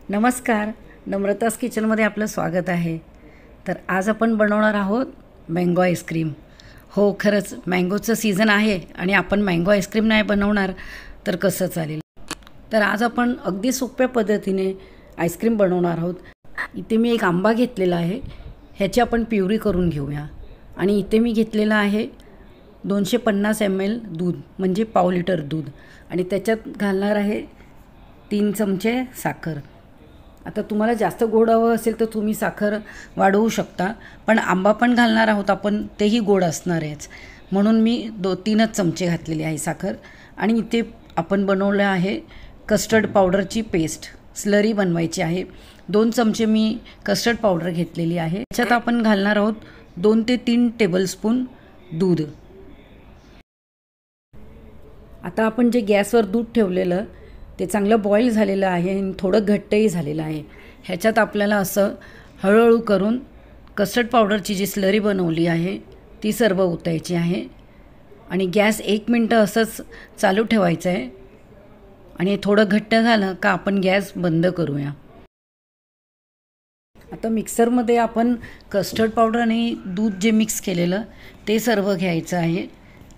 नमस्कार, नम्रतास किचनमध्ये आपलं स्वागत आहे। तर आज आपण बनवणार आहोत मँगो आईस्क्रीम। हो, खरंच मँगोचं सीझन आहे आणि आपण मँगो आईस्क्रीम नाही बनवणार तर कसं चालेल। तर आज आपण अगदी सोप्या पद्धतीने आईस्क्रीम बनवणार आहोत। इथे मी एक आंबा घेतलेला आहे, ह्याची आपण प्युरी करून घेऊया। आणि इथे मी घेतलेला आहे 250 ml दूध, म्हणजे पाव लिटर दूध, आणि त्याच्यात घालणार आहे 3 चमचे साखर। आता तुम्हाला जास्त गोड हवं असेल तर तुम्ही साखर वाढवू शकता, पण आंबा पण घालणार आहोत आपण, तेही गोड असणार आहेच, म्हणून मी 3च चमचे घातलेली आहे साखर। आणि इथे आपण बनवलं आहे कस्टर्ड पावडरची पेस्ट, स्लरी बनवायची आहे। 2 चमचे मी कस्टर्ड पावडर घेतलेली आहे। त्याच्यात आपण घालणार आहोत 2 ते 3 टेबलस्पून दूध। आता आपण जे गॅसवर दूध ठेवलेलं ते चांगलं बॉईल झालेलं आहे आणि थोडं घट्टही झालेलं आहे। ह्याच्यात आपल्याला असं हळूहळू करून कस्टर्ड पावडरची जी स्लरी बनवली आहे ती सर्व ओतायची आहे आणि गॅस 1 मिनटं असंच चालू ठेवायचं आहे। आणि थोडं घट्ट झालं का आपण गॅस बंद करूया। आता मिक्सरमध्ये आपण कस्टर्ड पावडर आणि दूध जे मिक्स केलेलं ते सर्व घ्यायचं आहे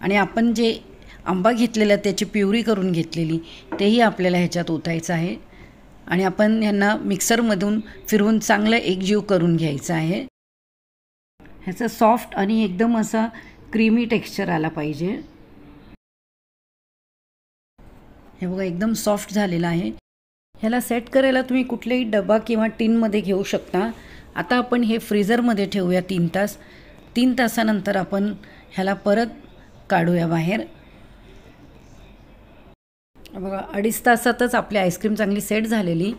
आणि आपण जे आंबा घेतलेला त्याची प्युरी करून घेतलेली तेही आपल्याला ह्याच्यात ओतायचं आहे आणि आपण यांना मिक्सरमधून फिरवून चांगलं एकजीव करून घ्यायचं आहे। ह्याचा सॉफ्ट आणि एकदम असा क्रीमी टेक्स्चर आला पाहिजे। हे बघा, एकदम सॉफ्ट झालेलं आहे। ह्याला सेट करायला तुम्ही कुठलेही डबा किंवा टिनमध्ये घेऊ शकता। आता आपण हे फ्रीझरमध्ये ठेवूया 3 तास। 3 तासानंतर आपण ह्याला परत काढूया बाहेर। बघा, 2.5 तासातच आपली आईस्क्रीम चांगली सेट झालेली।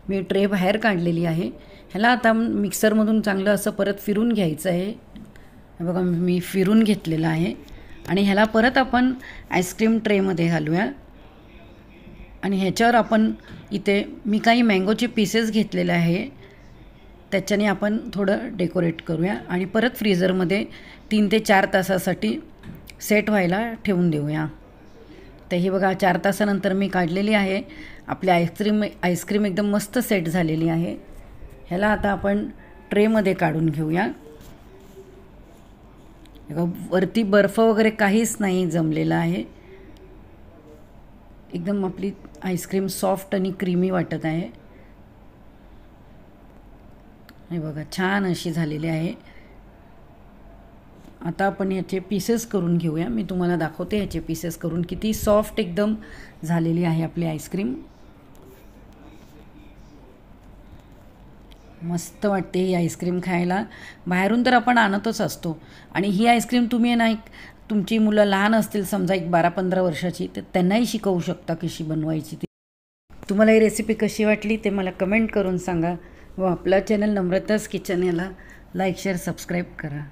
मी ट्रे बाहेर काढलेली आहे। ह्याला आता मिक्सरमधून चांगलं असं परत फिरून घ्यायचं आहे। बघा, मी फिरून घेतलेलं आहे आणि ह्याला परत आपण आईस्क्रीम ट्रेमध्ये घालूया आणि ह्याच्यावर आपण इथे मी काही मँगोचे पीसेस घेतलेले आहे, त्याच्याने आपण थोडं डेकोरेट करूया आणि परत फ्रीझरमध्ये 3 ते 4 तासासाठी सेट व्हायला ठेवून देऊया। तर हे बघा, 4 तासानंतर मी काढलेली आहे। आपली आईस्क्रीम एकदम मस्त सेट झालेली आहे। ह्याला आता आपण ट्रेमध्ये काढून घेऊया। वरती बर्फ वगैरे काहीच नाही जमलेला आहे। एकदम आपली आईस्क्रीम सॉफ्ट आणि क्रीमी वाटत आहे। हे बघा, छान अशी झालेली आहे। आता आपण ह्याचे पीसेस करून घेऊया। मी तुम्हाला दाखवते ह्याचे पीसेस करून, किती सॉफ्ट एकदम झालेली आहे आपली आईस्क्रीम। मस्त वाटते ही आईस्क्रीम खायला। बाहेरून तर आपण आणतच असतो आणि ही आईस्क्रीम तुम्ही नाही, तुमची मुलं लहान असतील समजा 12-15 वर्षाची, तर त्यांनाही शिकवू शकता कशी बनवायची ती। तुम्हाला ही रेसिपी कशी वाटली ते मला कमेंट करून सांगा व आपला चॅनल नम्रतास किचन याला लाईक, शेअर, सबस्क्राईब करा।